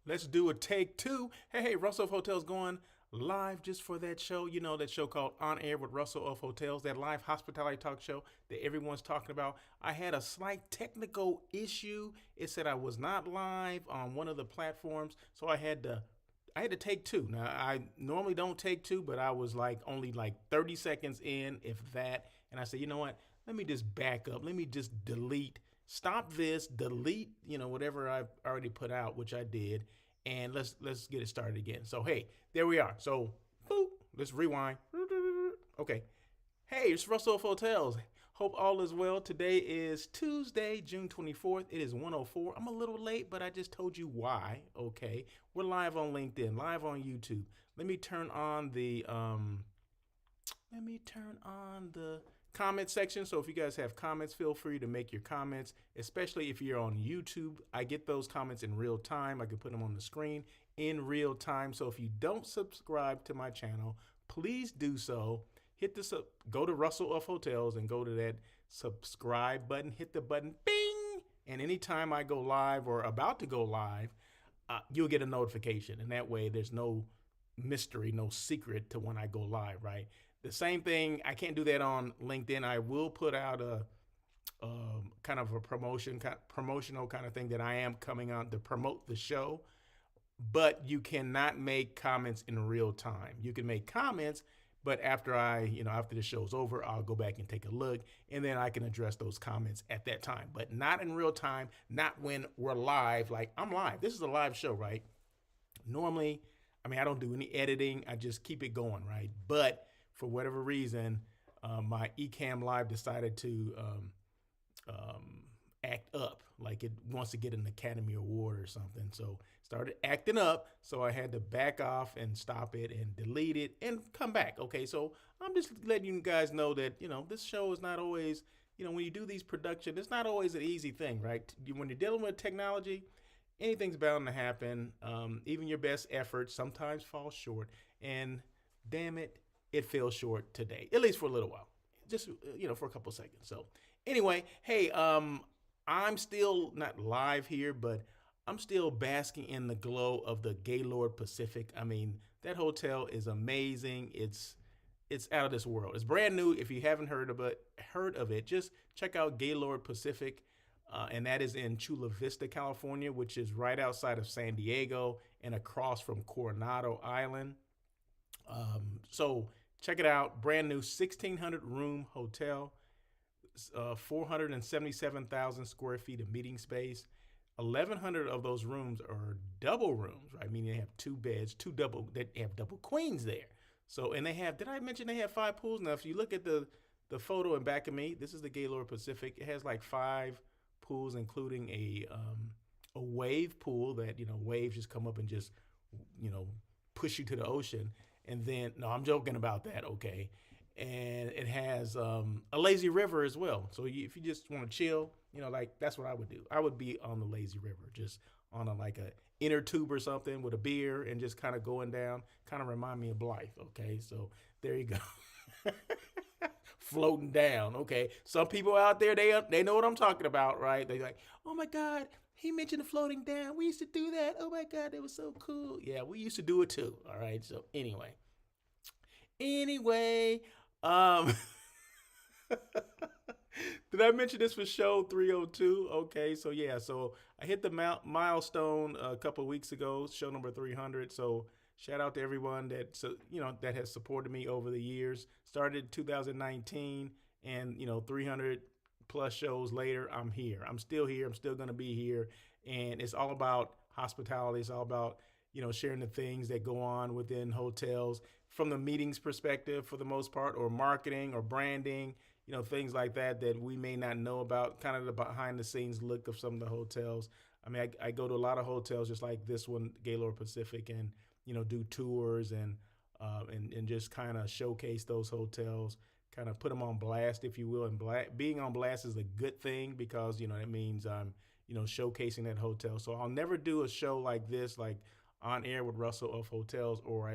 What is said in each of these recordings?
Let's do a take two. Hey, Russell of Hotels going live just for that show. You know, that show called On Air with Russell of Hotels, that live hospitality talk show that everyone's talking about. I had a slight technical issue. It said I was not live on one of the platforms, so I had to take two. Now I normally don't take two, but I was like only like 30 seconds in, if that. And I said, you know what? Let me just back up. Let me just stop this, delete, whatever I've already put out, which I did, and let's get it started again. So hey, there we are. So boop, let's rewind. Okay. Hey, it's Russell of Hotels. Hope all is well. Today is Tuesday, June 24th. It is 1:04. I'm a little late, but I just told you why. Okay. We're live on LinkedIn, live on YouTube. Let me turn on the comment section. So if you guys have comments, feel free to make your comments, especially if you're on YouTube. I get those comments in real time. I can put them on the screen in real time. So if you don't subscribe to my channel, please do so. Go to Russell of Hotels and go to that subscribe button, hit the button, bing. And anytime I go live or about to go live, you'll get a notification. And that way there's no mystery, no secret to when I go live, right? The same thing, I can't do that on LinkedIn. I will put out a kind of a promotional kind of thing that I am coming on to promote the show, but you cannot make comments in real time. You can make comments, but after after the show's over, I'll go back and take a look, and then I can address those comments at that time, but not in real time, not when we're live. Like, I'm live. This is a live show, right? Normally, I don't do any editing. I just keep it going, right? But for whatever reason, my Ecamm Live decided to act up, like it wants to get an Academy Award or something. So started acting up. So I had to back off and stop it and delete it and come back. Okay, so I'm just letting you guys know that this show is not always, when you do these productions, it's not always an easy thing, right? When you're dealing with technology, anything's bound to happen. Even your best efforts sometimes fall short, and damn it, it fell short today, at least for a little while, just for a couple of seconds. So anyway, hey, I'm still not live here, but I'm still basking in the glow of the Gaylord Pacific. That hotel is amazing. It's out of this world. It's brand new. If you haven't heard of it, just check out Gaylord Pacific. And that is in Chula Vista, California, which is right outside of San Diego and across from Coronado Island. So check it out. Brand new 1,600 room hotel, 477,000 square feet of meeting space. 1,100 of those rooms are double rooms, right? Meaning they have two beds, they have double queens there. So, and did I mention they have 5 pools? Now, if you look at the photo in back of me, this is the Gaylord Pacific. It has like 5 pools, including a wave pool that, waves just come up and just, push you to the ocean. And then, no, I'm joking about that, okay? And it has a lazy river as well. So if you just want to chill, like that's what I would do. I would be on the lazy river, just on like a inner tube or something with a beer and just kind of going down, kind of remind me of Blythe, okay? So there you go. Floating down, okay? Some people out there, they know what I'm talking about, right? They're like, oh my God, he mentioned the floating down. We used to do that. Oh my God, that was so cool. Yeah, we used to do it too, all right? So anyway, um, did I mention this was show 302? Okay, so yeah, so I hit the milestone a couple of weeks ago, show number 300. So shout out to everyone that has supported me over the years. Started 2019, and 300 plus shows later, I'm here. I'm still here. I'm still going to be here, and it's all about hospitality. It's all about sharing the things that go on within hotels from the meetings perspective, for the most part, or marketing or branding. Things like that we may not know about, kind of the behind the scenes look of some of the hotels. I go to a lot of hotels just like this one, Gaylord Pacific, and do tours and just kind of showcase those hotels, kind of put them on blast, if you will. And being on blast is a good thing because it means I'm showcasing that hotel. So I'll never do a show like this, like On Air with Russell of Hotels, or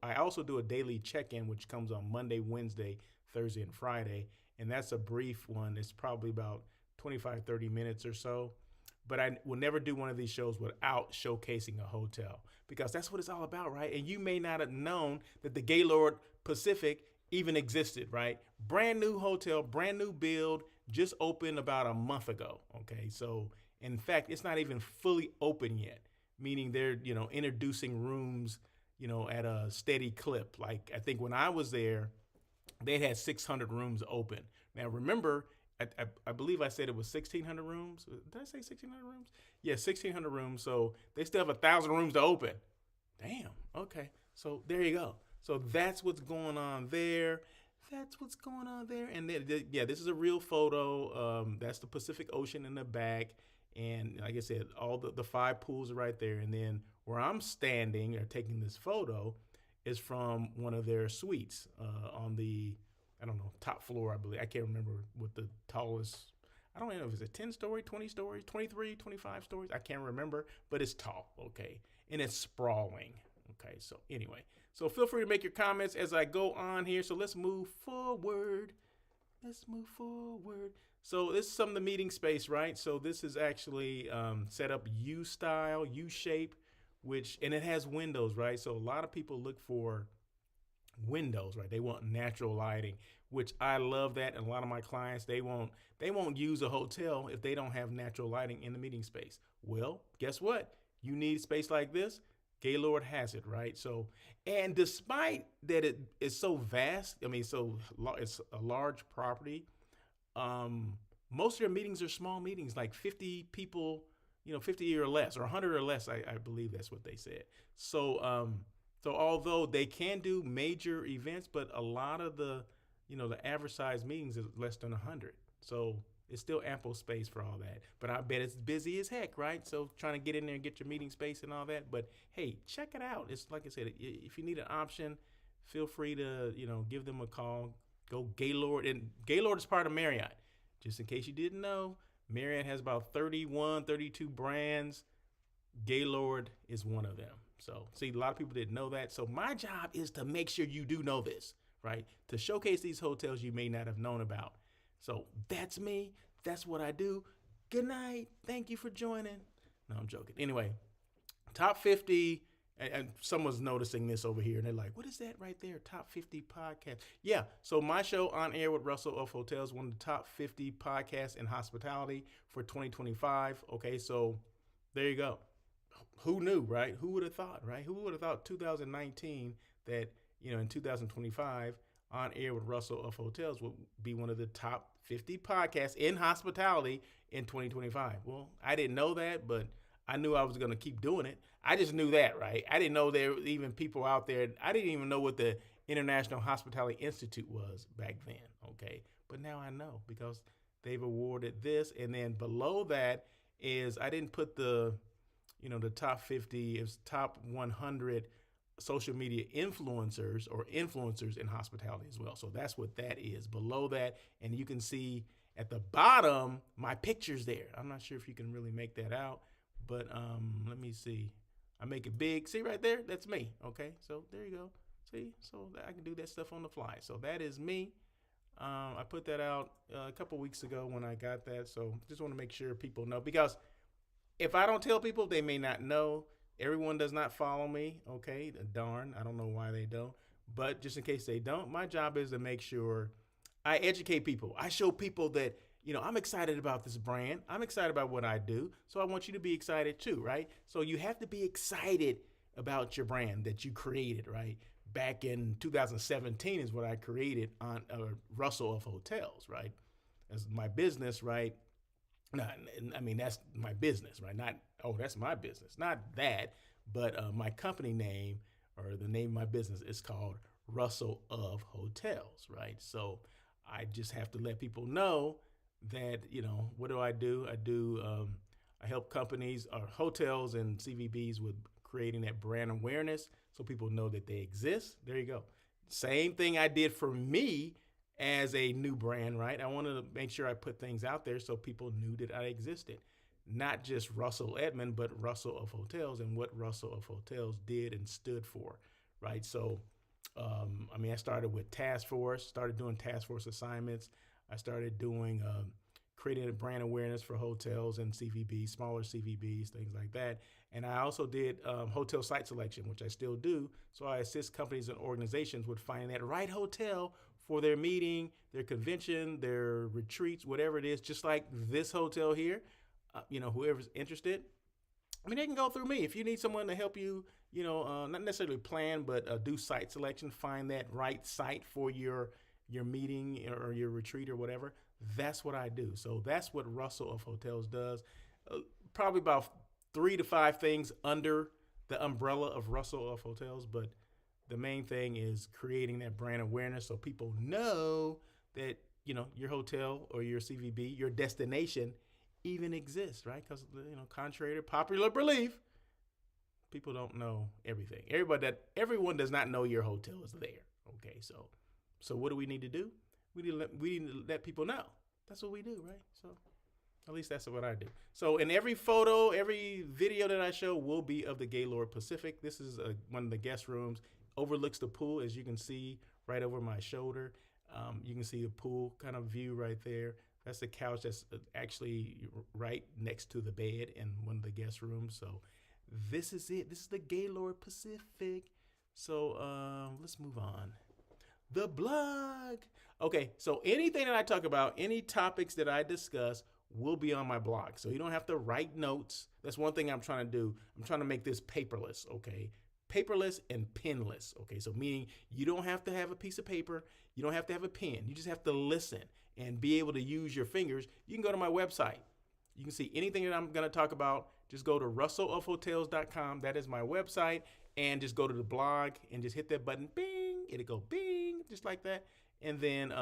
I also do a daily check-in, which comes on Monday, Wednesday, Thursday, and Friday. And that's a brief one. It's probably about 25, 30 minutes or so. but I will never do one of these shows without showcasing a hotel because that's what it's all about, right? And you may not have known that the Gaylord Pacific even existed, right? Brand new hotel, brand new build, just opened about a month ago. Okay, so in fact, it's not even fully open yet, meaning they're introducing rooms at a steady clip. Like I think when I was there, they had 600 rooms open. Now remember, I believe I said it was 1,600 rooms. Did I say 1,600 rooms? Yeah, 1,600 rooms. So they still have 1,000 rooms to open. Damn. Okay. So there you go. So that's what's going on there. That's what's going on there. And yeah, this is a real photo. That's the Pacific Ocean in the back. And like I said, all the 5 pools are right there. And then where I'm standing or taking this photo is from one of their suites on the, I don't know, top floor, I believe. I can't remember what the tallest, I don't know if it's a 10 story, 20 stories, 23, 25 stories. I can't remember, but it's tall, okay? And it's sprawling, okay? So anyway, so feel free to make your comments as I go on here. So let's move forward. Let's move forward. So this is some of the meeting space, right? So this is actually set up U-style, U-shape, and it has windows, right? So a lot of people look for windows, right? They want natural lighting, which I love that. And a lot of my clients, they won't use a hotel if they don't have natural lighting in the meeting space. Well, guess what? You need space like this. Gaylord has it, right? So, and despite that it is so vast, I mean, it's a large property. Most of their meetings are small meetings, like 50 people, 50 or less, or 100 or less. I believe that's what they said. So, so although they can do major events, but a lot of the average size meetings is less than 100. So it's still ample space for all that. But I bet it's busy as heck, right? So trying to get in there and get your meeting space and all that. But hey, check it out. It's like I said, if you need an option, feel free to, give them a call. Go Gaylord. And Gaylord is part of Marriott. Just in case you didn't know, Marriott has about 31, 32 brands. Gaylord is one of them. So see, a lot of people didn't know that. So my job is to make sure you do know this, right? To showcase these hotels you may not have known about. So that's me. That's what I do. Good night. Thank you for joining. No, I'm joking. Anyway, top 50. And someone's noticing this over here, and they're like, what is that right there? Top 50 podcast. Yeah, so my show, On Air with Russell of Hotels, one of the top 50 podcasts in hospitality for 2025. Okay, so there you go. Who knew, right? Who would have thought, right? Who would have thought 2019 that, in 2025, On Air with Russell of Hotels would be one of the top 50 podcasts in hospitality in 2025. Well, I didn't know that, but I knew I was going to keep doing it. I just knew that, right? I didn't know there were even people out there. I didn't even know what the International Hospitality Institute was back then, okay? But now I know because they've awarded this. And then below that is, I didn't put the top 50, it's top 100 social media influencers or influencers in hospitality as well. So that's what that is below that. And you can see at the bottom, my picture's there. I'm not sure if you can really make that out. But let me see. I make it big. See right there? That's me. Okay, so there you go. See, so I can do that stuff on the fly. So that is me. I put that out a couple weeks ago when I got that. So just want to make sure people know, because if I don't tell people, they may not know. Everyone does not follow me. Okay, darn. I don't know why they don't. But just in case they don't, my job is to make sure I educate people. I show people that I'm excited about this brand. I'm excited about what I do. So I want you to be excited too, right? So you have to be excited about your brand that you created, right? Back in 2017 is what I created on Russell of Hotels, right? As my business, right? I mean, that's my business, right? Not, oh, that's my business. Not that, but my company name or the name of my business is called Russell of Hotels, right? So I just have to let people know that, what do? I help companies or hotels and CVBs with creating that brand awareness so people know that they exist. There you go. Same thing I did for me as a new brand, right? I wanted to make sure I put things out there so people knew that I existed. Not just Russell Edmond, but Russell of Hotels and what Russell of Hotels did and stood for, right? So, I started with task force, started doing task force assignments. I started doing creating a brand awareness for hotels and CVBs, smaller CVBs, things like that. And I also did hotel site selection, which I still do. So I assist companies and organizations with finding that right hotel for their meeting, their convention, their retreats, whatever it is, just like this hotel here. Whoever's interested, I mean, they can go through me. If you need someone to help you, not necessarily plan, but do site selection, find that right site for your meeting or your retreat or whatever. That's what I do. So that's what Russell of Hotels does. Probably about 3 to 5 things under the umbrella of Russell of Hotels, but the main thing is creating that brand awareness so people know that your hotel or your CVB, your destination, even exists, right? Because contrary to popular belief, people don't know everything. Everyone does not know your hotel is there. Okay, so what do we need to do? We need to let people know. That's what we do, right? So at least that's what I do. So in every photo, every video that I show will be of the Gaylord Pacific. This is one of the guest rooms. Overlooks the pool, as you can see right over my shoulder. You can see the pool kind of view right there. That's the couch that's actually right next to the bed in one of the guest rooms. So this is it. This is the Gaylord Pacific. So let's move on. The blog. Okay, so anything that I talk about, any topics that I discuss will be on my blog. So you don't have to write notes. That's one thing I'm trying to do. I'm trying to make this paperless, okay? Paperless and penless, okay? So meaning you don't have to have a piece of paper. You don't have to have a pen. You just have to listen and be able to use your fingers. You can go to my website. You can see anything that I'm going to talk about. Just go to russellofhotels.com. That is my website. And just go to the blog and just hit that button. Bing. It'll go bing, just like that. And then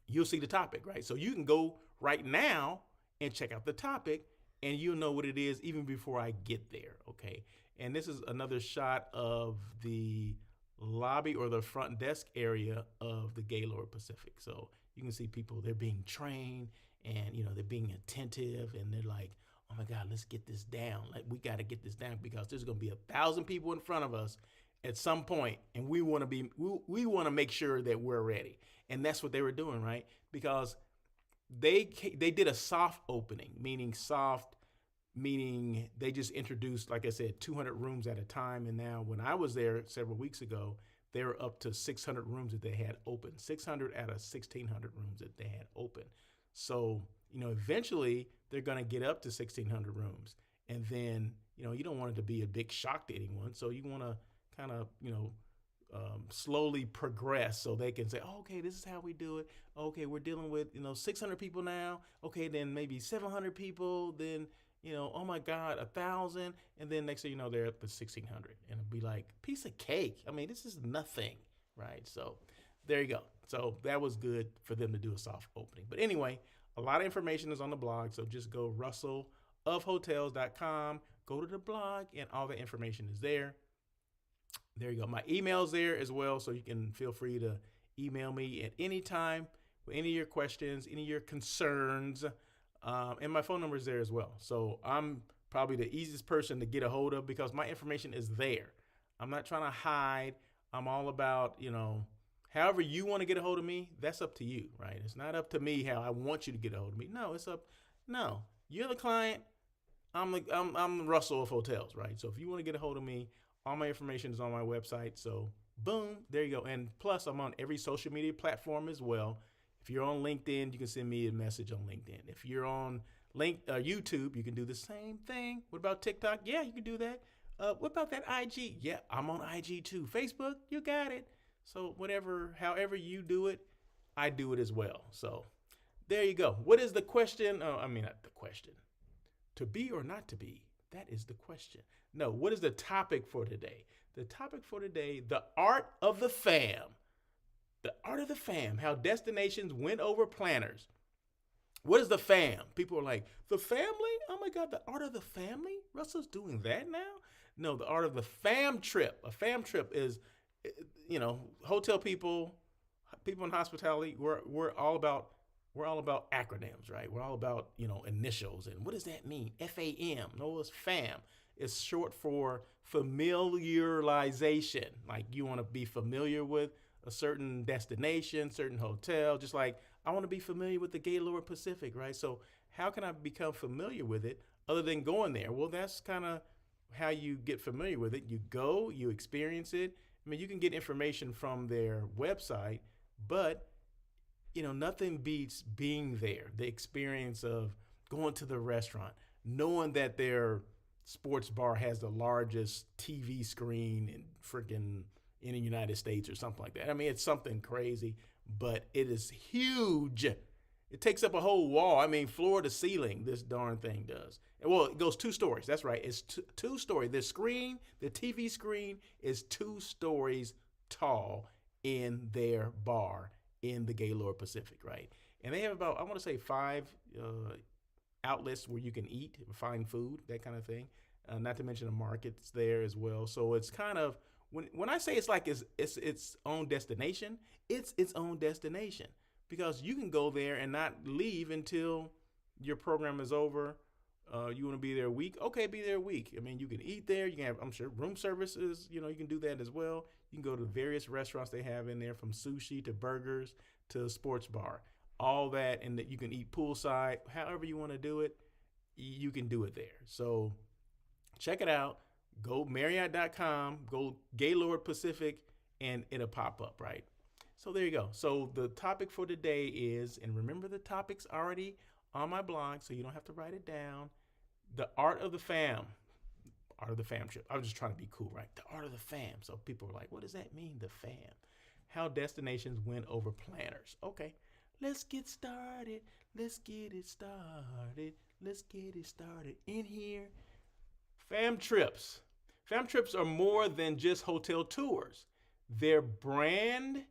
you'll see the topic, right? So you can go right now and check out the topic, and you'll know what it is even before I get there, okay? And this is another shot of the lobby or the front desk area of the Gaylord Pacific. So you can see people, they're being trained, and they're being attentive, and they're like, oh my God, let's get this down. Like, we got to get this down because there's going to be 1,000 people in front of us at some point, and we want to make sure that we're ready. And that's what they were doing, right? Because they did a soft opening, meaning they just introduced, like I said, 200 rooms at a time. And now when I was there several weeks ago, they were up to 600 rooms that they had open, 600 out of 1,600 rooms that they had open. So, eventually they're going to get up to 1,600 rooms. And then, you don't want it to be a big shock to anyone. So you want to kind of, slowly progress so they can say, oh, okay, this is how we do it. Okay, we're dealing with, 600 people now. Okay, then maybe 700 people. Then, oh my God, 1,000. And then next thing you know, they're up to 1,600. And it'll be like, piece of cake. I mean, this is nothing, right? So there you go. So that was good for them to do a soft opening. But anyway, a lot of information is on the blog. So just go russellofhotels.com, go to the blog, and all the information is there. There you go. My email's there as well, so you can feel free to email me at any time with any of your questions, any of your concerns, and my phone number is there as well. So I'm probably the easiest person to get a hold of because my information is there. I'm not trying to hide. I'm all about, however you want to get a hold of me, that's up to you, right? It's not up to me how I want you to get a hold of me. No, you're the client. I'm Russell of Hotels, right? So if you want to get a hold of me, all my information is on my website. So boom, there you go. And plus I'm on every social media platform as well. If you're on LinkedIn, you can send me a message on LinkedIn. If you're on YouTube, you can do the same thing. What about TikTok? Yeah, you can do that. What about that IG? Yeah, I'm on IG too. Facebook, you got it. So however you do it, I do it as well. So there you go. What is the question? Not the question. To be or not to be? That is the question. No, what is the topic for today? The topic for today, the art of the fam. The art of the fam, how destinations win over planners. What is the fam? People are like, the family? Oh my God, the art of the family? Russell's doing that now? No, the art of the fam trip. A fam trip is, hotel people in hospitality, we're all about acronyms, right? We're all about, initials. And what does that mean? FAM. No, it's fam. It's short for familiarization. Like you want to be familiar with a certain destination, certain hotel, just like I want to be familiar with the Gaylord Pacific, right? So how can I become familiar with it other than going there? Well, that's kind of how you get familiar with it. You go, you experience it. I mean, you can get information from their website, but nothing beats being there. The experience of going to the restaurant, knowing that their sports bar has the largest TV screen in the United States or something like that. I mean, it's something crazy, but it is huge. It takes up a whole wall. I mean, floor to ceiling, this darn thing does. Well, it goes 2 stories. That's right. It's two stories. The TV screen is 2 stories tall in their bar in the Gaylord Pacific, right? And they have about, I want to say 5 outlets where you can eat, find food, that kind of thing. Not to mention the markets there as well. So it's kind of, when I say it's like it's its own destination, it's its own destination, because you can go there and not leave until your program is over. You want to be there a week? Okay, be there a week. I mean, you can eat there. You can have, I'm sure, room services. You can do that as well. You can go to various restaurants they have in there, from sushi to burgers to sports bar, all that, and that you can eat poolside. However you want to do it, you can do it there. So check it out. Go Marriott.com, go Gaylord Pacific, and it'll pop up, right? So there you go. So the topic for today is, and remember the topic's already on my blog, so you don't have to write it down, the art of the fam. Art of the fam trip. I was just trying to be cool, right? The art of the fam. So people are like, what does that mean, the fam? How destinations win over planners. Okay, let's get started. Let's get it started. Let's get it started in here. Fam trips. Fam trips are more than just hotel tours. They are branded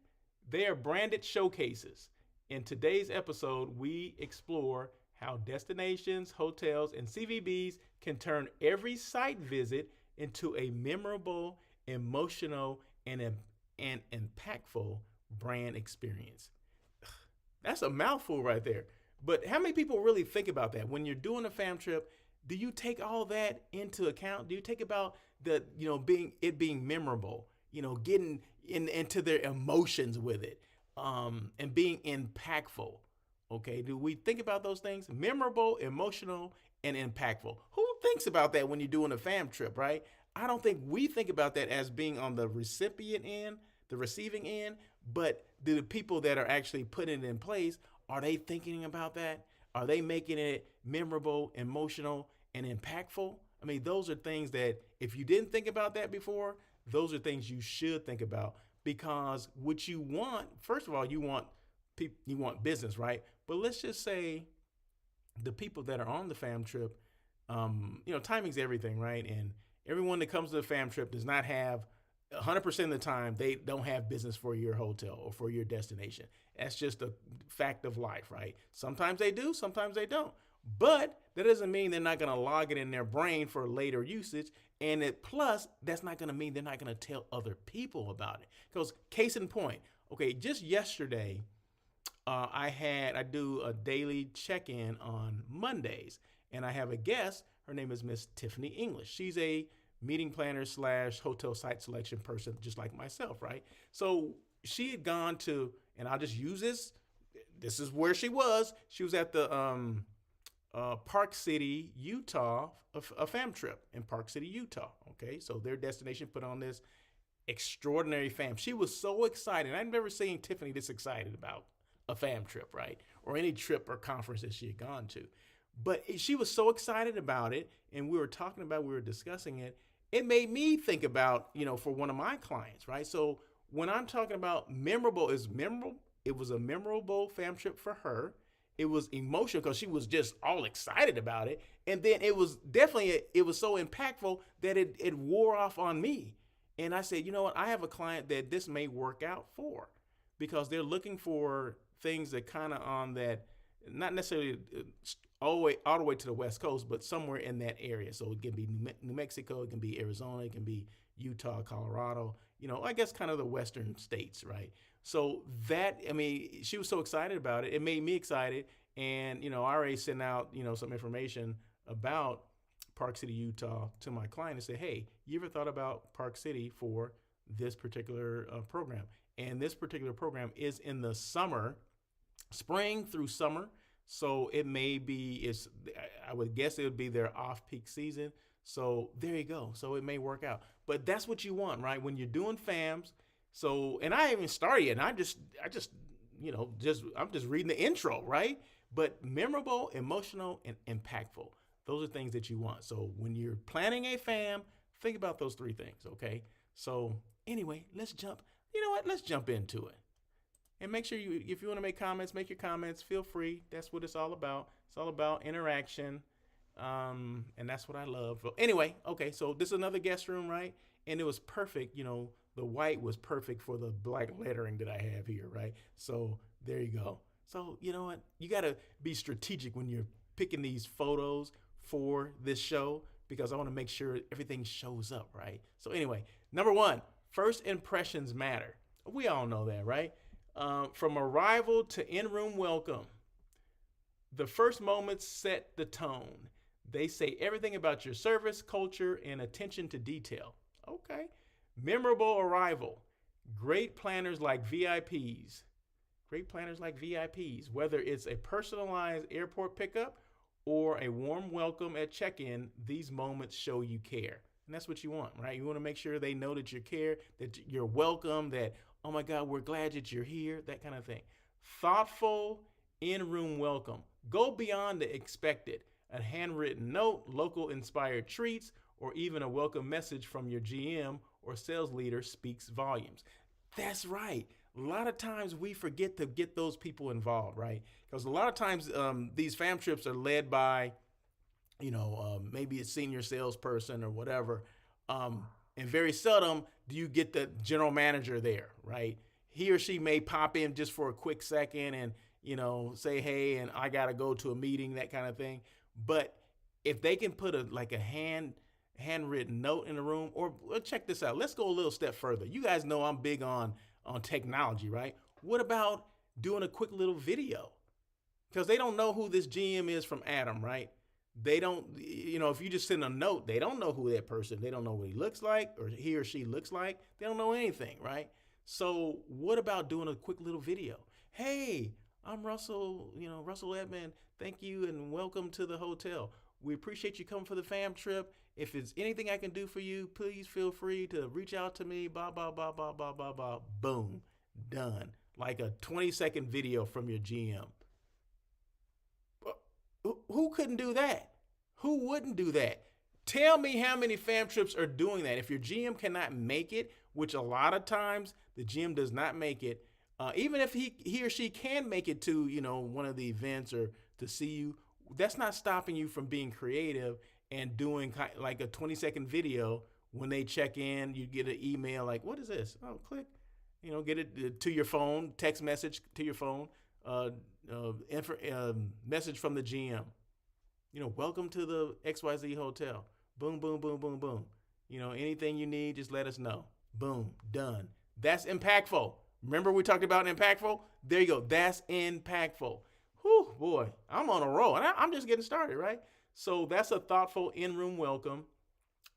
showcases. In today's episode, we explore how destinations, hotels, and CVBs can turn every site visit into a memorable, emotional, and impactful brand experience. That's a mouthful right there. But how many people really think about that? When you're doing a fam trip, do you take all that into account? Do you take about the, being memorable, getting into their emotions with it, and being impactful? Okay, do we think about those things? Memorable, emotional, and impactful. Who thinks about that when you're doing a fam trip, right? I don't think we think about that as being on the recipient end, the receiving end, but do the people that are actually putting it in place, are they thinking about that? Are they making it memorable, emotional, and impactful? I mean, those are things that if you didn't think about that before, those are things you should think about, because what you want, first of all, you want business, right? But let's just say the people that are on the fam trip, timing's everything, right? And everyone that comes to the fam trip does not have 100% of the time, they don't have business for your hotel or for your destination. That's just a fact of life, right? Sometimes they do, sometimes they don't. But that doesn't mean they're not going to log it in their brain for later usage. And plus, that's not going to mean they're not going to tell other people about it. Because case in point, okay, just yesterday, I do a daily check-in on Mondays, and I have a guest. Her name is Miss Tiffany English. She's a meeting planner / hotel site selection person, just like myself, right? So she had gone to, and I'll just use this. This is where she was. She was at the Park City, Utah, a fam trip in Park City, Utah. Okay, so their destination put on this extraordinary fam. She was so excited. I've never seen Tiffany this excited about a fam trip, right? Or any trip or conference that she had gone to. But she was so excited about it, and we were discussing it. It made me think about, for one of my clients, right? So when I'm talking about memorable, it was a memorable fam trip for her. It was emotional because she was just all excited about it. And then it was so impactful that it wore off on me. And I said, you know what? I have a client that this may work out for, because they're looking for things that kind of on that, not necessarily all the way to the West Coast, but somewhere in that area. So it can be New Mexico, it can be Arizona, it can be Utah, Colorado, I guess kind of the Western states, right? So she was so excited about it. It made me excited. And, I already sent out, some information about Park City, Utah to my client and say, hey, you ever thought about Park City for this particular program? And this particular program is in the summer. spring through summer. So it may be, I would guess it would be their off-peak season. So there you go. So it may work out. But that's what you want, right? When you're doing FAMs. So, and I haven't started yet. And I'm just reading the intro, right? But memorable, emotional, and impactful. Those are things that you want. So when you're planning a FAM, think about those three things, okay? So anyway, let's jump into it. And make sure if you want to make comments, make your comments. Feel free. That's what it's all about. It's all about interaction. And that's what I love. But anyway, okay, so this is another guest room, right? And it was perfect. The white was perfect for the black lettering that I have here, right? So there you go. So you know what? You got to be strategic when you're picking these photos for this show, because I want to make sure everything shows up, right? So anyway, number one, first impressions matter. We all know that, right? From arrival to in-room welcome, the first moments set the tone. They say everything about your service, culture, and attention to detail. Okay. Memorable arrival. Great planners like VIPs. Whether it's a personalized airport pickup or a warm welcome at check-in, these moments show you care. And that's what you want, right? You want to make sure they know that you care, that you're welcome, that, oh my God, we're glad that you're here, that kind of thing. Thoughtful in-room welcome. Go beyond the expected. A handwritten note, local inspired treats, or even a welcome message from your GM or sales leader speaks volumes. That's right. A lot of times we forget to get those people involved, right? Because a lot of times these fam trips are led by, maybe a senior salesperson or whatever. And very seldom do you get the general manager there, right? He or she may pop in just for a quick second and, say, hey, and I got to go to a meeting, that kind of thing. But if they can put a handwritten note in the room, or check this out. Let's go a little step further. You guys know I'm big on technology, right? What about doing a quick little video? Because they don't know who this GM is from Adam, right? They don't, if you just send a note, they don't know who that person, they don't know what he looks like or he or she looks like. They don't know anything, right? So what about doing a quick little video? Hey, I'm Russell, Russell Edmond. Thank you and welcome to the hotel. We appreciate you coming for the fam trip. If it's anything I can do for you, please feel free to reach out to me. Blah, blah, blah, blah, blah, blah, blah. Boom. Done. Like a 20-second video from your GM. Who couldn't do that? Who wouldn't do that? Tell me how many fam trips are doing that. If your GM cannot make it, which a lot of times the GM does not make it, even if he or she can make it to, one of the events or to see you, that's not stopping you from being creative and doing like a 20-second video. When they check in, you get an email like, what is this? Oh, click, get it to your phone, text message to your phone, message from the GM. Welcome to the XYZ hotel. Boom, boom, boom, boom, boom. Anything you need, just let us know. Boom, done. That's impactful. Remember we talked about impactful? There you go. That's impactful. Whew, boy, I'm on a roll, and I'm just getting started, right? So that's a thoughtful in-room welcome.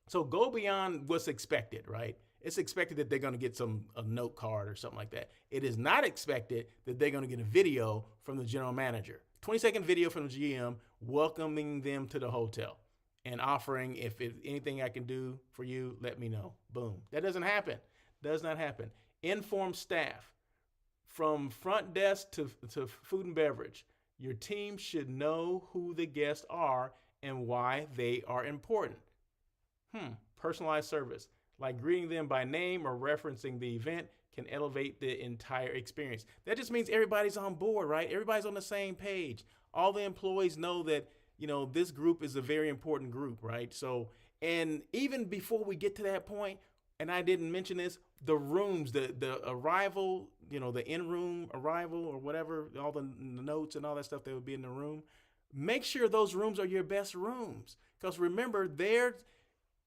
So go beyond what's expected, right? It's expected that they're going to get a note card or something like that. It is not expected that they're going to get a video from the general manager. 20-second video from the GM welcoming them to the hotel and offering, if anything I can do for you, let me know. Boom. That doesn't happen. Does not happen. Informed staff. From front desk to food and beverage, your team should know who the guests are and why they are important. Personalized service, like greeting them by name or referencing the event, can elevate the entire experience. That just means everybody's on board, right? Everybody's on the same page. All the employees know that, this group is a very important group, right? So, and even before we get to that point, and I didn't mention this, the rooms, the arrival, the in-room arrival or whatever, all the notes and all that stuff that would be in the room, make sure those rooms are your best rooms. Because remember, their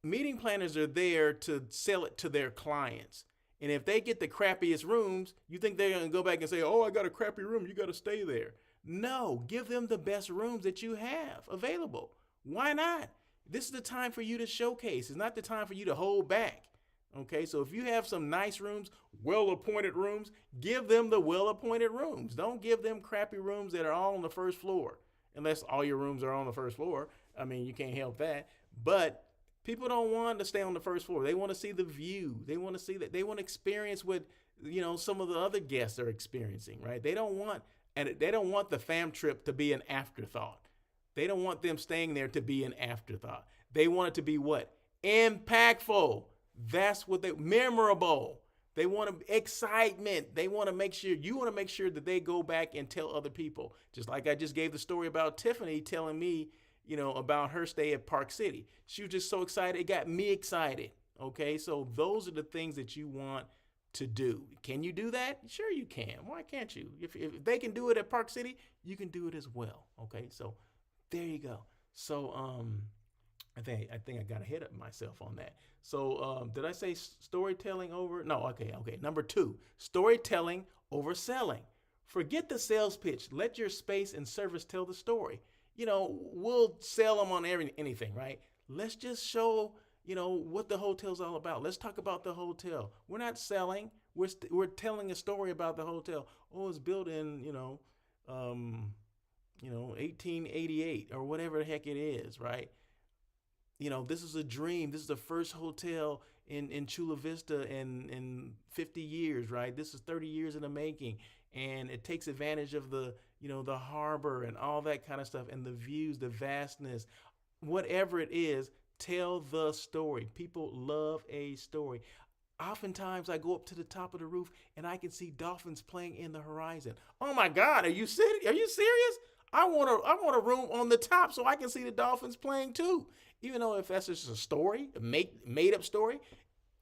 meeting planners are there to sell it to their clients. And if they get the crappiest rooms, you think they're going to go back and say, oh, I got a crappy room, you got to stay there. No, give them the best rooms that you have available. Why not? This is the time for you to showcase. It's not the time for you to hold back. Okay, so if you have some nice rooms, well appointed rooms, give them the well appointed rooms. Don't give them crappy rooms that are all on the first floor, unless all your rooms are on the first floor. I mean, you can't help that. But people don't want to stay on the first floor. They want to see the view. They want to see that. They want to experience what some of the other guests are experiencing, right? They don't want the fam trip to be an afterthought. They don't want them staying there to be an afterthought. They want it to be what? Impactful. That's what memorable. They want excitement. They want to make sure, you want to make sure that they go back and tell other people. Just like I just gave the story about Tiffany telling me, about her stay at Park City. She was just so excited. It got me excited. Okay. So those are the things that you want to do. Can you do that? Sure you can. Why can't you? If they can do it at Park City, you can do it as well. Okay. So there you go. So, I think I got ahead of myself on that. So did I say storytelling over? No, okay. Number 2, storytelling over selling. Forget the sales pitch. Let your space and service tell the story. We'll sell them on anything, right? Let's just show, what the hotel's all about. Let's talk about the hotel. We're not selling. We're telling a story about the hotel. Oh, it's built in, 1888 or whatever the heck it is, right? This is a dream. This is the first hotel in Chula Vista in 50 years, right? This is 30 years in the making. And it takes advantage of the harbor and all that kind of stuff and the views, the vastness, whatever it is, tell the story. People love a story. Oftentimes I go up to the top of the roof and I can see dolphins playing in the horizon. Oh my God, are you serious? I want a room on the top so I can see the dolphins playing too. Even though if that's just a story, a made up story,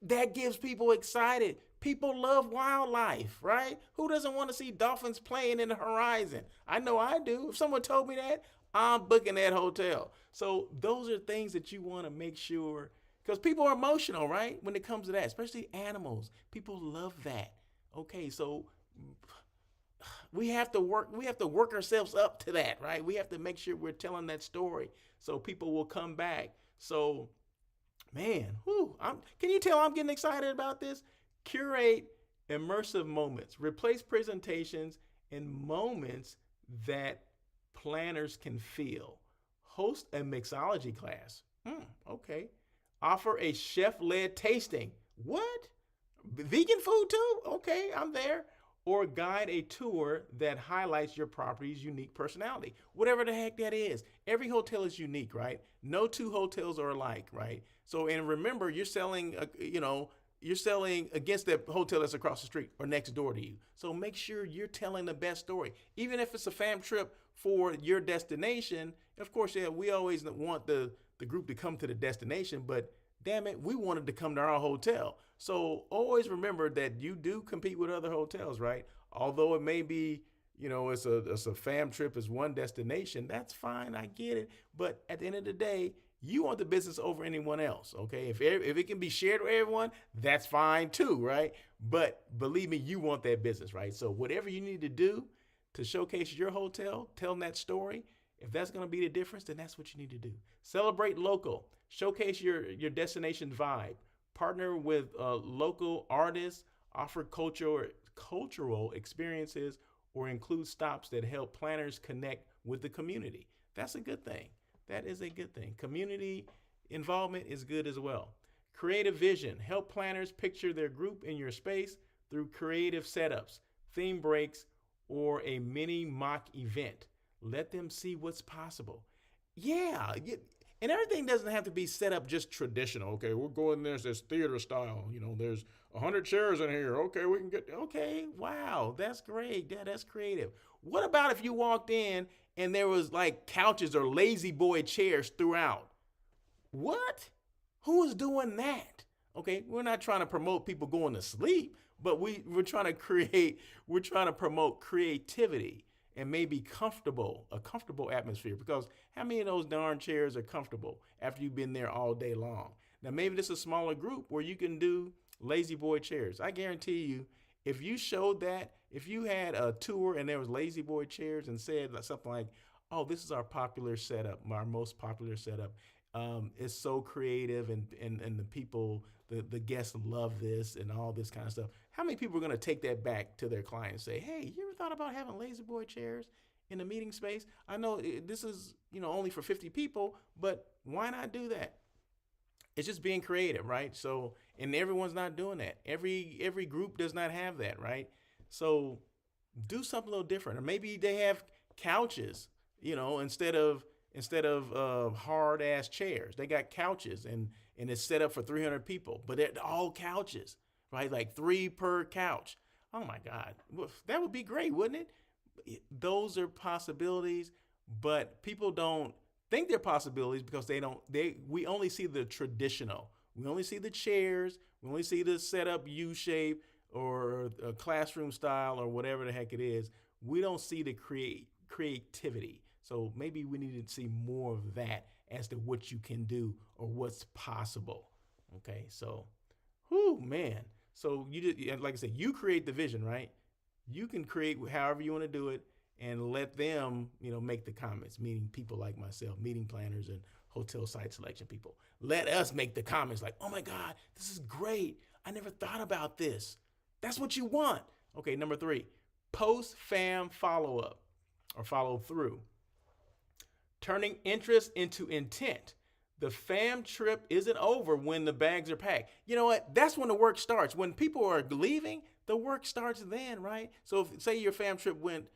that gets people excited. People love wildlife, right? Who doesn't want to see dolphins playing in the horizon? I know I do. If someone told me that, I'm booking that hotel. So those are things that you want to make sure, because people are emotional, right? When it comes to that, especially animals, people love that. Okay, so we have to work ourselves up to that, right? We have to make sure we're telling that story so people will come back. So, man, can you tell I'm getting excited about this? Curate immersive moments. Replace presentations and moments that planners can feel. Host a mixology class. Okay. Offer a chef-led tasting. What? Vegan food too? Okay, I'm there. Or guide a tour that highlights your property's unique personality. Whatever the heck that is. Every hotel is unique, right? No two hotels are alike, right? So, and remember, you're selling, you're selling against that hotel that's across the street or next door to you. So make sure you're telling the best story. Even if it's a fam trip for your destination, of course, yeah, we always want the group to come to the destination, but damn it, we wanted to come to our hotel. So always remember that you do compete with other hotels, right? Although it may be, it's a fam trip, it's one destination. That's fine. I get it. But at the end of the day, you want the business over anyone else. Okay. If it can be shared with everyone, that's fine too. Right. But believe me, you want that business, right? So whatever you need to do to showcase your hotel, telling that story, if that's going to be the difference, then that's what you need to do. Celebrate local, showcase your destination vibe, partner with local artists, offer cultural experiences, or include stops that help planners connect with the community. That's a good thing. That is a good thing. Community involvement is good as well. Create a vision. Help planners picture their group in your space through creative setups, theme breaks, or a mini mock event. Let them see what's possible. Yeah, and everything doesn't have to be set up just traditional. Okay, we're going there, this theater style. There's 100 chairs in here. Okay, we can get, okay, wow, that's great. Yeah, that's creative. What about if you walked in and there was like couches or lazy boy chairs throughout? What? Who is doing that? Okay, we're not trying to promote people going to sleep, but we're trying to promote creativity and maybe a comfortable atmosphere, because how many of those darn chairs are comfortable after you've been there all day long? Now, maybe this is a smaller group where you can do lazy boy chairs. I guarantee you, if you showed that, if you had a tour and there was lazy boy chairs and said something like, oh, this is our popular setup, our most popular setup. It's so creative, and the people, the guests love this and all this kind of stuff. How many people are going to take that back to their client and say, hey, you ever thought about having lazy boy chairs in the meeting space? I know this is, only for 50 people, but why not do that? It's just being creative, right? So, and everyone's not doing that. Every group does not have that, right? So do something a little different. Or maybe they have couches, instead of hard ass chairs. They got couches, and it's set up for 300 people, but they're all couches, right? Like 3 per couch. Oh my God, that would be great, wouldn't it? Those are possibilities, but people don't think they're possibilities because we only see the traditional. We only see the chairs. We only see the setup U shape or a classroom style or whatever the heck it is. We don't see the creativity. So maybe we need to see more of that as to what you can do or what's possible. Okay, so, man. So you just, like I said, you create the vision, right? You can create however you want to do it and let them, make the comments, meaning people like myself, meeting planners and hotel site selection people. Let us make the comments like, oh my God, this is great. I never thought about this. That's what you want. Okay, number 3, post-fam follow-up or follow-through. Turning interest into intent. The fam trip isn't over when the bags are packed. You know what? That's when the work starts. When people are leaving, the work starts then, right? So if, say your fam trip went,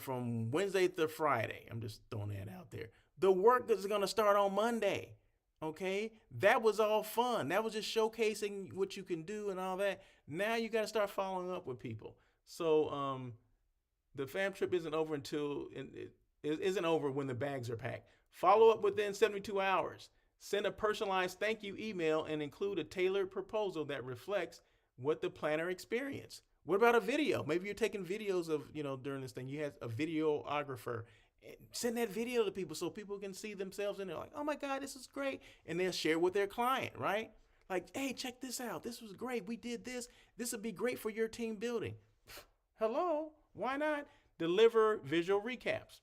from Wednesday to Friday, I'm just throwing that out there. The work is going to start on Monday. Okay. That was all fun. That was just showcasing what you can do and all that. Now you got to start following up with people. So, the fam trip isn't over isn't over when the bags are packed. Follow up within 72 hours. Send a personalized thank you email and include a tailored proposal that reflects what the planner experienced. What about a video? Maybe you're taking videos of, during this thing, you had a videographer. Send that video to people so people can see themselves in there like, oh my God, this is great. And they'll share with their client, right? Like, hey, check this out. This was great. We did this. This would be great for your team building. Hello, why not? Deliver visual recaps.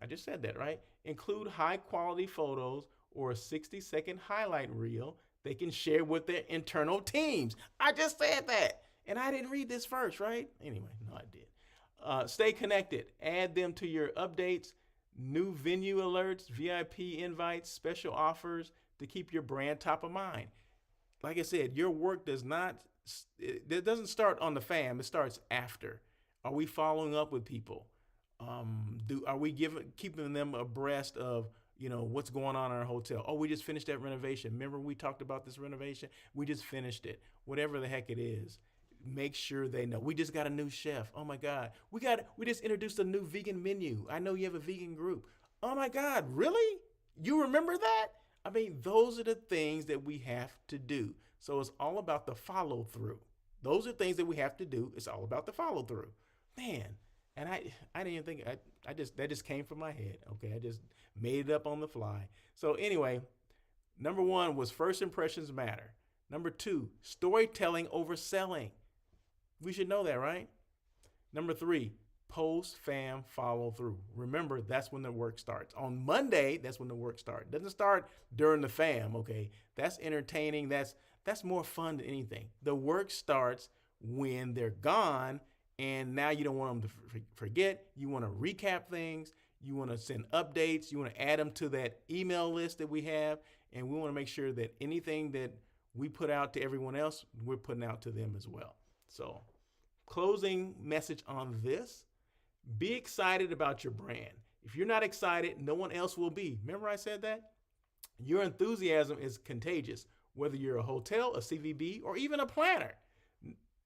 I just said that, right? Include high quality photos or a 60-second highlight reel they can share with their internal teams. I just said that. And I didn't read this first, right? Anyway, no, I did. Stay connected. Add them to your updates, new venue alerts, VIP invites, special offers to keep your brand top of mind. Like I said, your work it doesn't start on the fam. It starts after. Are we following up with people? Are we keeping them abreast of, what's going on in our hotel? Oh, we just finished that renovation. Remember we talked about this renovation? We just finished it. Whatever the heck it is. Make sure they know. We just got a new chef. Oh my God. We just introduced a new vegan menu. I know you have a vegan group. Oh my God, really? You remember that? I mean, those are the things that we have to do. So it's all about the follow through. Those are things that we have to do. It's all about the follow through. Man, and I didn't even think, that just came from my head. Okay, I just made it up on the fly. So anyway, number 1 was first impressions matter. Number 2, storytelling over selling. We should know that, right? Number 3, post-fam follow-through. Remember, that's when the work starts. On Monday, that's when the work starts. It doesn't start during the fam, okay? That's entertaining. That's more fun than anything. The work starts when they're gone, and now you don't want them to forget. You want to recap things. You want to send updates. You want to add them to that email list that we have, and we want to make sure that anything that we put out to everyone else, we're putting out to them as well. So, closing message on this, be excited about your brand. If you're not excited, no one else will be. Remember I said that? Your enthusiasm is contagious, whether you're a hotel, a CVB, or even a planner.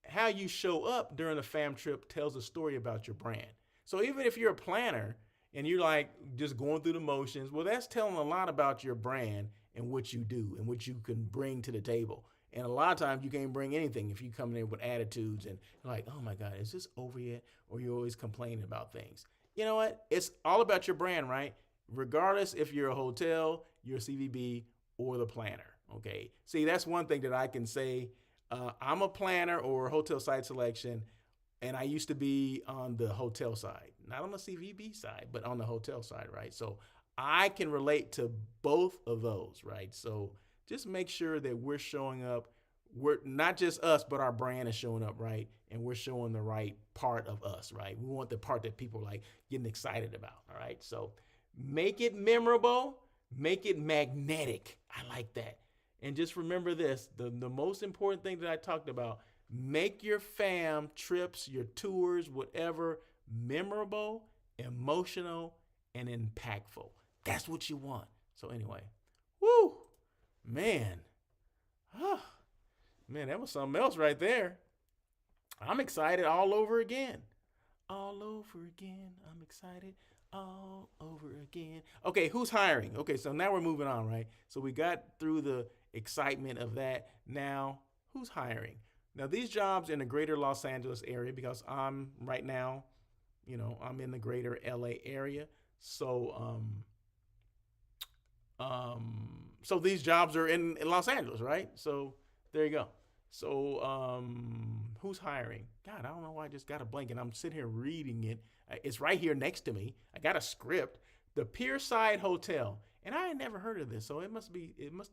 How you show up during a fam trip tells a story about your brand. So even if you're a planner and you're like just going through the motions, well, that's telling a lot about your brand and what you do and what you can bring to the table. And a lot of times you can't bring anything if you come in with attitudes and you're like, oh my God, is this over yet? Or you're always complaining about things. You know what? It's all about your brand, right? Regardless if you're a hotel, you're a CVB, or the planner, okay? See, that's one thing that I can say. I'm a planner or hotel site selection, and I used to be on the hotel side, not on the CVB side, but on the hotel side, right? So I can relate to both of those, right? So just make sure that we're showing up. We're not just us, but our brand is showing up, right? And we're showing the right part of us, right? We want the part that people are like getting excited about, all right? So make it memorable, make it magnetic. I like that. And just remember this, the most important thing that I talked about, make your fam trips, your tours, whatever, memorable, emotional, and impactful. That's what you want. So anyway, woo, man. Oh, man, that was something else right there. I'm excited all over again. All over again. I'm excited all over again. Okay, who's hiring? Okay, so now we're moving on, right? So we got through the excitement of that. Now, who's hiring? Now, these jobs in the greater Los Angeles area, because I'm right now, I'm in the greater LA area. So these jobs are in Los Angeles, right? So there you go. So who's hiring? God, I don't know why I just got a blank and I'm sitting here reading it. It's right here next to me. I got a script. The Pierside Hotel. And I had never heard of this, so it must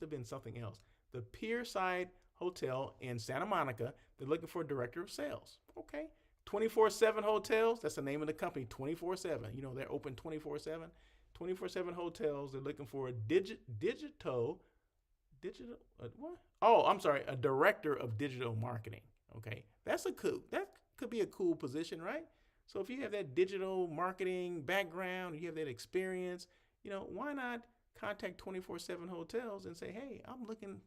have been something else. The Pierside Hotel in Santa Monica. They're looking for a director of sales. Okay. 24/7 hotels. That's the name of the company, 24/7. They're open 24/7. 24/7 hotels. They're looking for a digital, what? Oh, I'm sorry, a director of digital marketing. Okay. That could be a cool position, right? So if you have that digital marketing background, you have that experience, why not contact 24/7 hotels and say, hey, I'm looking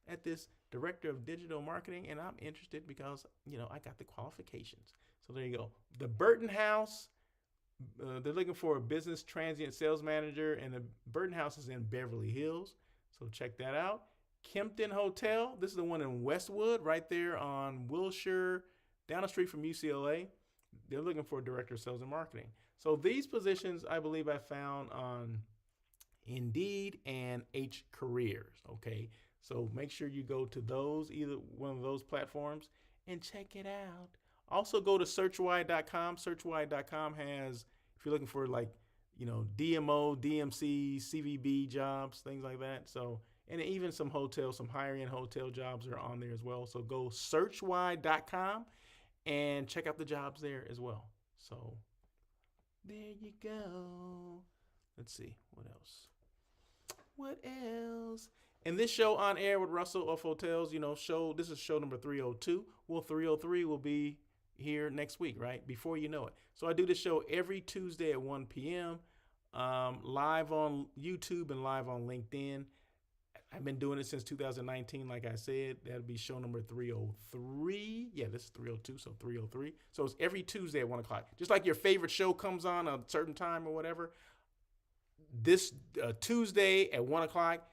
at this director of digital marketing and I'm interested because, I got the qualifications. So there you go. The Burton House, they're looking for a business transient sales manager, and the Burton House is in Beverly Hills. So check that out. Kempton Hotel, this is the one in Westwood, right there on Wilshire, down the street from UCLA. They're looking for a director of sales and marketing. So these positions, I believe I found on Indeed and H Careers. Okay. So make sure you go to either one of those platforms and check it out. Also go to searchwide.com. Searchwide.com has, if you're looking for DMO, DMC, CVB jobs, things like that. So, and even some higher end hotel jobs are on there as well. So go searchwide.com and check out the jobs there as well. So there you go. Let's see, what else? And this show, On Air with Russell of Hotels, this is show number 302. Well, 303 will be here next week, right? Before you know it. So I do this show every Tuesday at 1 p.m. Live on YouTube and live on LinkedIn. I've been doing it since 2019, like I said. That'll be show number 303. Yeah, this is 302, so 303. So it's every Tuesday at 1 o'clock. Just like your favorite show comes on a certain time or whatever. This Tuesday at 1 o'clock,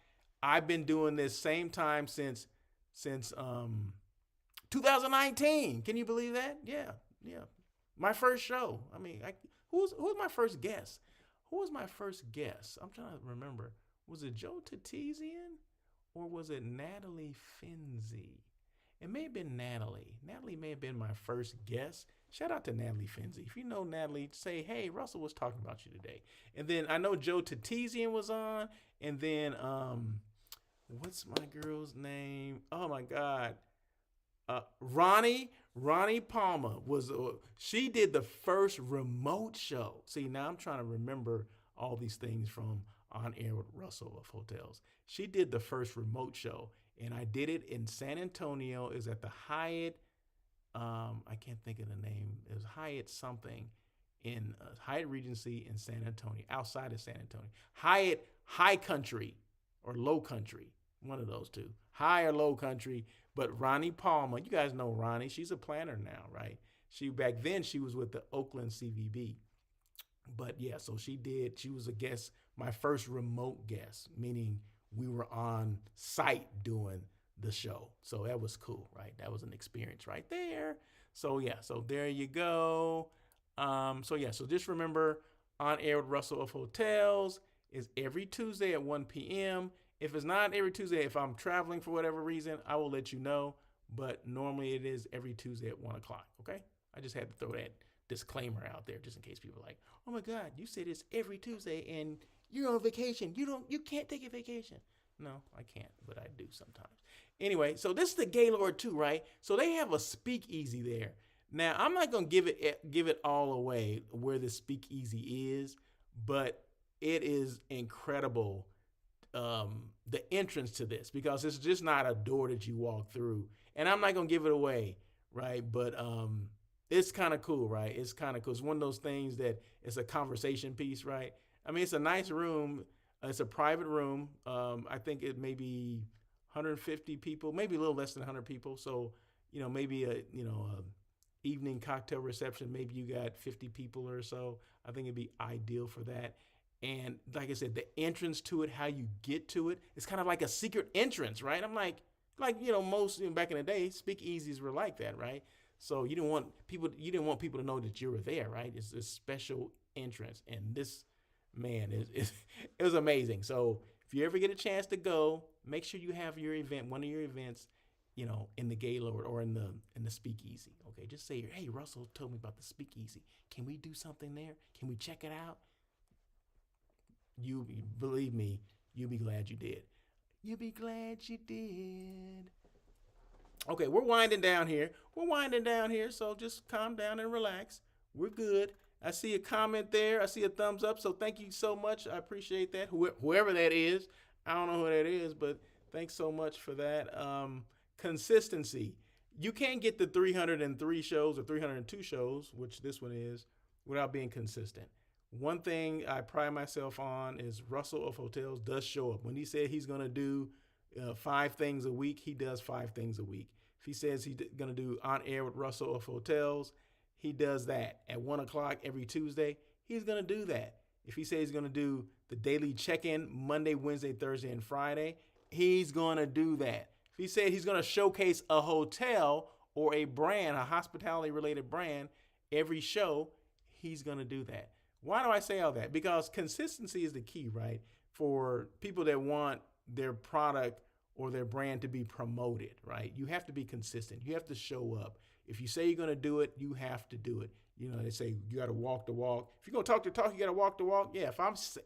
I've been doing this same time since 2019. Can you believe that? Yeah. My first show. I mean, who was my first guest? Who was my first guest? I'm trying to remember. Was it Joe Tatizian or was it Natalie Finzi? It may have been Natalie. Natalie may have been my first guest. Shout out to Natalie Finzi. If you know Natalie, say, hey, Russell was talking about you today. And then I know Joe Tatizian was on. And then, what's my girl's name? Oh my God. Ronnie Palmer she did the first remote show. See, now I'm trying to remember all these things from On Air with Russell of Hotels. She did the first remote show, and I did it in San Antonio. It was at the Hyatt. I can't think of the name. It was Hyatt something in Hyatt Regency in San Antonio, outside of San Antonio. Hyatt High Country or Low Country, one of those two, High or Low Country. But Ronnie Palmer, you guys know Ronnie. She's a planner now, right? Back then she was with the Oakland CVB. But yeah, so she was a guest, my first remote guest, meaning we were on site doing the show. So that was cool, right? That was an experience right there. So yeah, so there you go. So just remember, On Air with Russell of Hotels is every Tuesday at 1 p.m. If it's not every Tuesday, if I'm traveling for whatever reason, I will let you know. But normally it is every Tuesday at 1 o'clock, okay? I just had to throw that disclaimer out there just in case people are like, oh my God, you said it's every Tuesday and you're on vacation. You can't take a vacation. No, I can't, but I do sometimes. Anyway, so this is the Gaylord too, right? So they have a speakeasy there. Now, I'm not gonna give it all away where the speakeasy is, but it is incredible, the entrance to this, because it's just not a door that you walk through. And I'm not gonna give it away, right? But it's kind of cool, right? It's kind of cool. It's one of those things that it's a conversation piece, right? I mean, it's a nice room. It's a private room. I think it may be 150 people, maybe a little less than 100 people. So, maybe a evening cocktail reception. Maybe you got 50 people or so. I think it'd be ideal for that. And like I said, the entrance to it, how you get to it, it's kind of like a secret entrance, right? I'm like most back in the day, speakeasies were like that, right? So you didn't want people to know that you were there, right? It's a special entrance, and this, man, it was amazing. So if you ever get a chance to go, make sure you have one of your events, in the Gaylord or in the speakeasy. Okay, just say, hey, Russell told me about the speakeasy. Can we do something there? Can we check it out? You believe me, you'll be glad you did. You'll be glad you did. Okay, we're winding down here. So just calm down and relax. We're good. I see a comment there. I see a thumbs up. So thank you so much. I appreciate that. Whoever that is, I don't know who that is, but thanks so much for that. Consistency. You can't get the 303 shows or 302 shows, which this one is, without being consistent. One thing I pride myself on is Russell of Hotels does show up. When he said he's going to do 5 things a week, he does 5 things a week. If he says he's going to do On Air with Russell of Hotels, he does that. At 1 o'clock every Tuesday, he's going to do that. If he says he's going to do the daily check-in Monday, Wednesday, Thursday, and Friday, he's going to do that. If he said he's going to showcase a hotel or a brand, a hospitality-related brand, every show, he's going to do that. Why do I say all that? Because consistency is the key, right? For people that want their product or their brand to be promoted, right? You have to be consistent. You have to show up. If you say you're going to do it, you have to do it. They say you got to walk the walk. If you're going to talk the talk, you got to walk the walk. Yeah,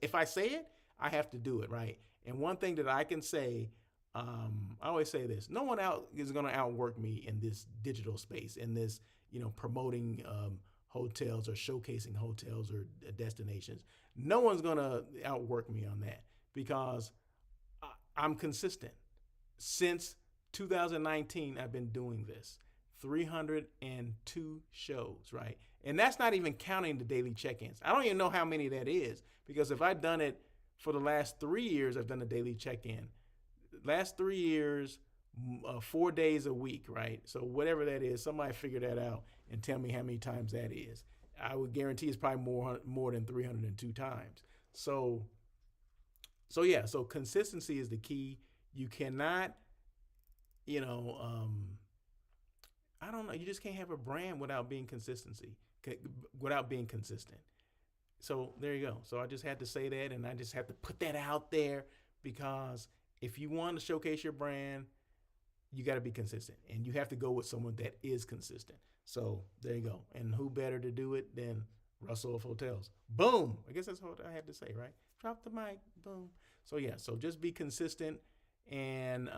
if I say it, I have to do it, right? And one thing that I can say, I always say this: no one is going to outwork me in this digital space, in this, promoting hotels or showcasing hotels or destinations. No one's going to outwork me on that, because I'm consistent. Since 2019, I've been doing this. 302 shows, right? And that's not even counting the daily check-ins. I don't even know how many that is, because if I've done it for the last 3 years, I've done a daily check-in. Last 3 years, 4 days a week, right? So whatever that is, somebody figure that out and tell me how many times that is. I would guarantee it's probably more than 302 times. So consistency is the key. You cannot, I don't know. You just can't have a brand without being consistent. So there you go. So I just had to say that, and I just have to put that out there, because if you want to showcase your brand, you got to be consistent, and you have to go with someone that is consistent. So there you go. And who better to do it than Russell of Hotels? Boom. I guess that's what I had to say, right? Drop the mic. Boom. So yeah. So just be consistent, and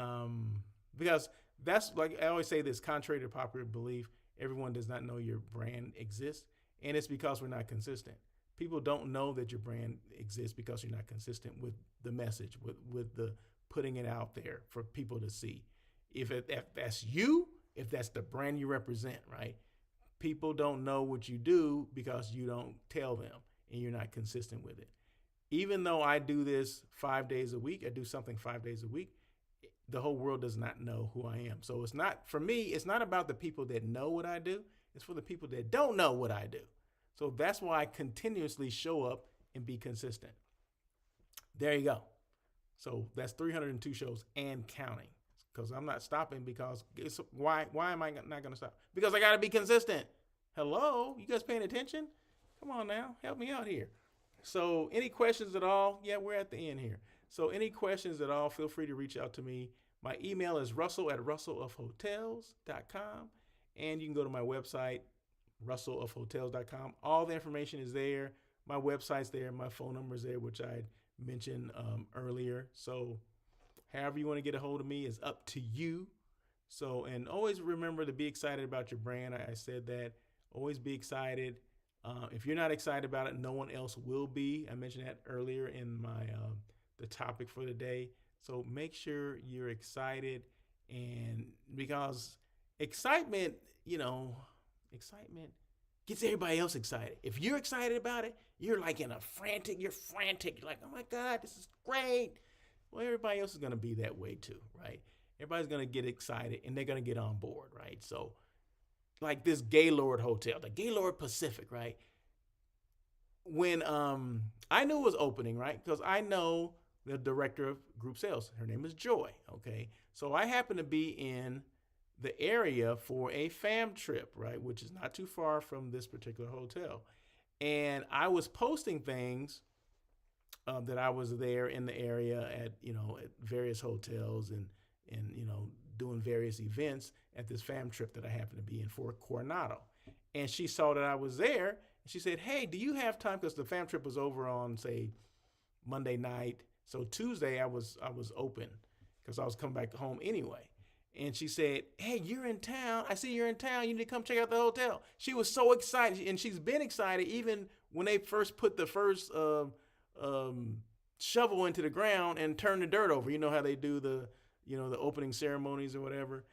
because that's, like I always say this, contrary to popular belief, everyone does not know your brand exists, and it's because we're not consistent. People don't know that your brand exists because you're not consistent with the message, with the putting it out there for people to see. If that's you, if that's the brand you represent, right? People don't know what you do because you don't tell them, and you're not consistent with it. Even though I do this 5 days a week, I do something 5 days a week, the whole world does not know who I am. So it's not, for me, it's not about the people that know what I do. It's for the people that don't know what I do. So that's why I continuously show up and be consistent. There you go. So that's 302 shows and counting, because I'm not stopping, because why am I not going to stop? Because I got to be consistent. Hello, you guys paying attention? Come on now, help me out here. So any questions at all? Yeah, we're at the end here. So any questions at all, feel free to reach out to me. My email is russell@russellofhotels.com. And you can go to my website, russellofhotels.com. All the information is there. My website's there. My phone number is there, which I mentioned earlier. So however you want to get a hold of me is up to you. So, and always remember to be excited about your brand. I said that. Always be excited. If you're not excited about it, no one else will be. I mentioned that earlier in my the topic for the day. So make sure you're excited, and because excitement, excitement gets everybody else excited. If you're excited about it, you're like frantic. You're like, oh my God, this is great. Well, everybody else is going to be that way too, right? Everybody's going to get excited and they're going to get on board, right? So like this Gaylord hotel, the Gaylord Pacific, right? When I knew it was opening, right? Because I know the director of group sales. Her name is Joy, okay? So I happen to be in the area for a fam trip, right? Which is not too far from this particular hotel. And I was posting things that I was there in the area at various hotels and doing various events at this fam trip that I happened to be in for Coronado. And she saw that I was there, and she said, hey, do you have time? Because the fam trip was over on, say, Monday night. So Tuesday I was open because I was coming back home anyway. And she said, hey, you're in town. I see you're in town. You need to come check out the hotel. She was so excited, and she's been excited even when they first put the first shovel into the ground and turn the dirt over. You know how they do the opening ceremonies or whatever.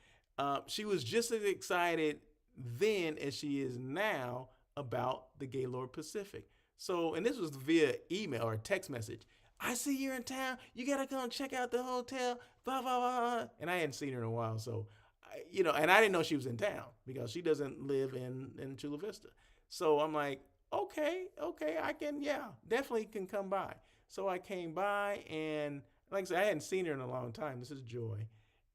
She was just as excited then as she is now about the Gaylord Pacific. So, and this was via email or text message. I see you're in town. You got to come check out the hotel, blah, blah, blah. And I hadn't seen her in a while. So, and I didn't know she was in town because she doesn't live in Chula Vista. So I'm like, okay, I can, definitely can come by. So I came by, and like I said, I hadn't seen her in a long time. This is Joy.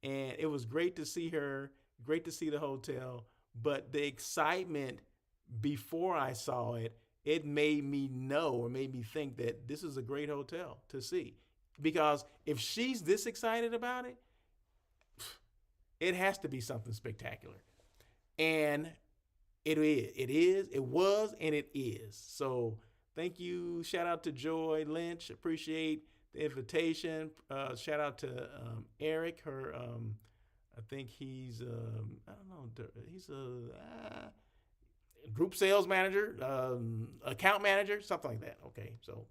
And it was great to see her, great to see the hotel. But the excitement before I saw it, it made me know or made me think that this is a great hotel to see. Because if she's this excited about it, it has to be something spectacular. And it was, and it is. So thank you. Shout out to Joy Lynch. Appreciate the invitation. Shout out to Eric. I think he's he's a group sales manager, account manager, something like that. Okay, so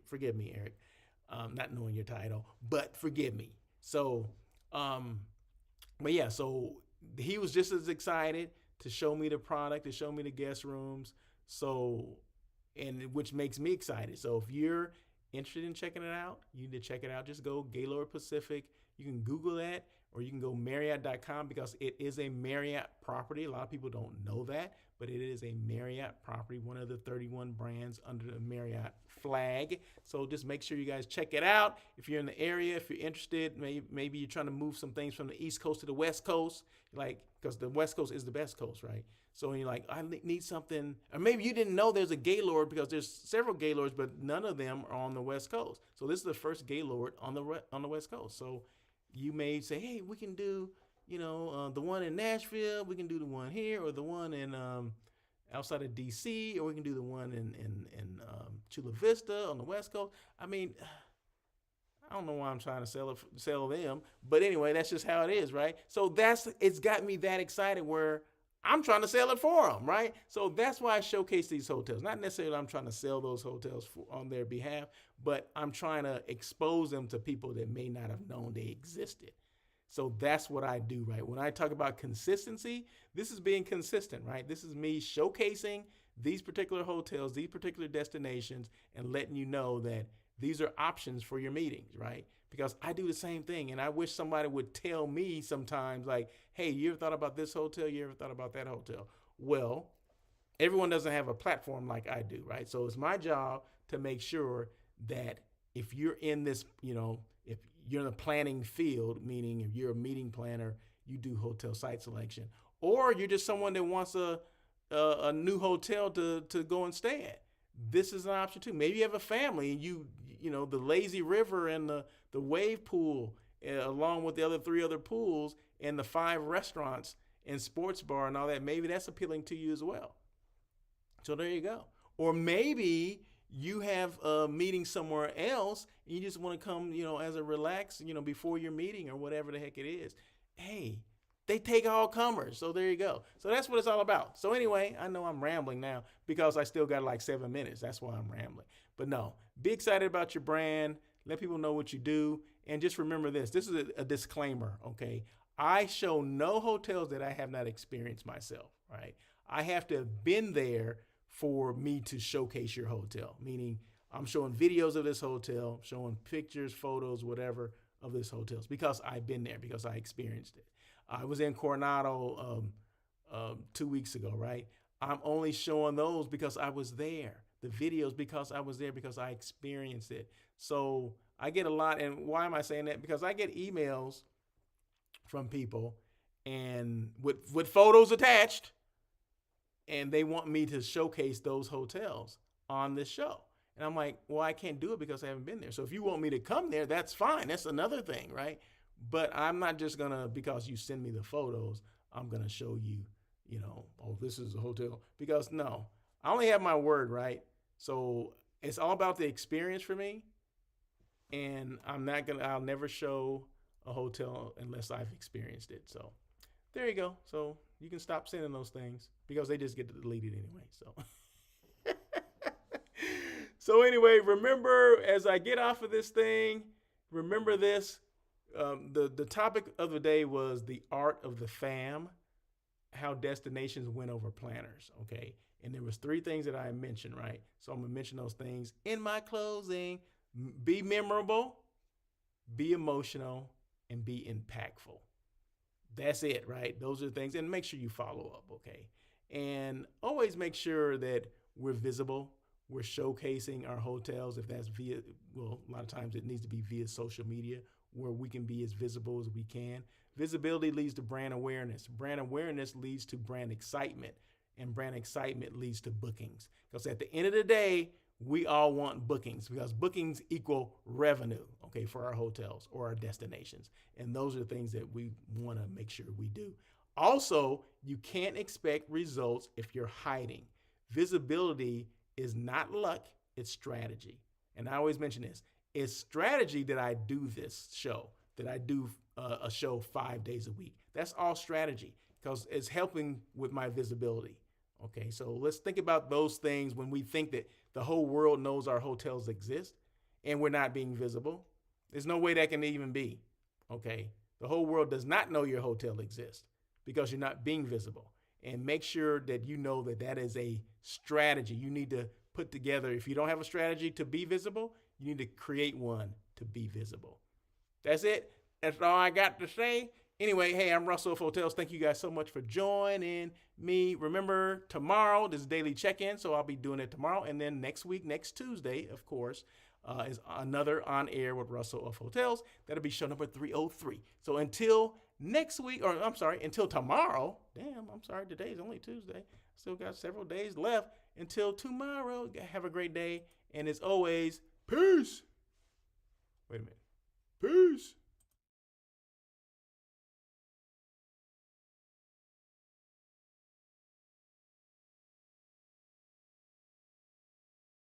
forgive me, Eric, not knowing your title, but forgive me. So, but yeah, so he was just as excited to show me the product, to show me the guest rooms. So, and which makes me excited. So if you're interested in checking it out, you need to check it out. Just go Gaylord Pacific. You can Google that, or you can go Marriott.com because it is a Marriott property. A lot of people don't know that, but it is a Marriott property, one of the 31 brands under the Marriott flag. So just make sure you guys check it out. If you're in the area, if you're interested, maybe you're trying to move some things from the East Coast to the West Coast, like, because the West Coast is the best coast, right? So you're like, I need something, or maybe you didn't know there's a Gaylord because there's several Gaylords, but none of them are on the West Coast. So this is the first Gaylord on the West Coast. So you may say, hey, we can do, the one in Nashville, we can do the one here, or the one in outside of DC, or we can do the one in Chula Vista on the West Coast. I mean, I don't know why I'm trying to sell them, but anyway, that's just how it is, right? So it's got me that excited where I'm trying to sell it for them, right? So that's why I showcase these hotels. Not necessarily I'm trying to sell those hotels on their behalf, but I'm trying to expose them to people that may not have known they existed. So that's what I do, right? When I talk about consistency, this is being consistent, right? This is me showcasing these particular hotels, these particular destinations, and letting you know that these are options for your meetings, right? Because I do the same thing, and I wish somebody would tell me sometimes, like, hey, you ever thought about this hotel? You ever thought about that hotel? Well, everyone doesn't have a platform like I do, right? So it's my job to make sure that if you're in this, if you're in the planning field, meaning if you're a meeting planner, you do hotel site selection, or you're just someone that wants a new hotel to go and stay at. This is an option too. Maybe you have a family and the lazy river and the wave pool, along with the other 3 other pools and the 5 restaurants and sports bar and all that. Maybe that's appealing to you as well. So there you go. Or maybe you have a meeting somewhere else and you just want to come, as a relax, before your meeting or whatever the heck it is. Hey, they take all comers. So there you go. So that's what it's all about. So anyway, I know I'm rambling now because I still got like 7 minutes. That's why I'm rambling. But no, be excited about your brand. Let people know what you do. And just remember this. This is a disclaimer, okay? I show no hotels that I have not experienced myself, right? I have to have been there for me to showcase your hotel, meaning I'm showing videos of this hotel, showing pictures, photos, whatever of this hotel because I've been there, because I experienced it. I was in Coronado 2 weeks ago, right? I'm only showing those because I was there. The videos because I was there, because I experienced it. So I get a lot. And why am I saying that? Because I get emails from people and with photos attached, and they want me to showcase those hotels on this show. And I'm like, well, I can't do it because I haven't been there. So if you want me to come there, that's fine. That's another thing, right? But I'm not just going to, because you send me the photos, I'm going to show you, oh, this is a hotel. Because no, I only have my word, right? So it's all about the experience for me. And I'll never show a hotel unless I've experienced it. So there you go. So you can stop sending those things because they just get deleted anyway. So, so anyway, remember, as I get off of this thing, remember this. The topic of the day was the art of the fam, how destinations win over planners. Okay. And there was 3 things that I mentioned, right? So I'm going to mention those things in my closing. Be memorable, be emotional, and be impactful. That's it, right? Those are the things. And make sure you follow up, okay? And always make sure that we're visible. We're showcasing our hotels. If that's a lot of times it needs to be via social media, where we can be as visible as we can. Visibility leads to brand awareness. Brand awareness leads to brand excitement. And brand excitement leads to bookings. Because at the end of the day, we all want bookings, because bookings equal revenue, okay, for our hotels or our destinations. And those are the things that we want to make sure we do. Also, you can't expect results if you're hiding. Visibility is not luck, it's strategy. And I always mention this. It's strategy that I do this show, that I do a show 5 days a week. That's all strategy, because it's helping with my visibility. Okay, so let's think about those things when we think that the whole world knows our hotels exist and we're not being visible. There's no way that can even be. Okay, the whole world does not know your hotel exists because you're not being visible. And make sure that you know that that is a strategy you need to put together. If you don't have a strategy to be visible, you need to create one to be visible. That's it. That's all I got to say. Anyway, hey, I'm Russell of Hotels. Thank you guys so much for joining me. Remember, tomorrow, this is Daily Check-In, so I'll be doing it tomorrow. And then next week, next Tuesday, of course, is another On Air with Russell of Hotels. That'll be show number 303. So until next week, or I'm sorry, until tomorrow. Today's only Tuesday. Still got several days left. Until tomorrow, have a great day. And as always, peace. Wait a minute. Peace.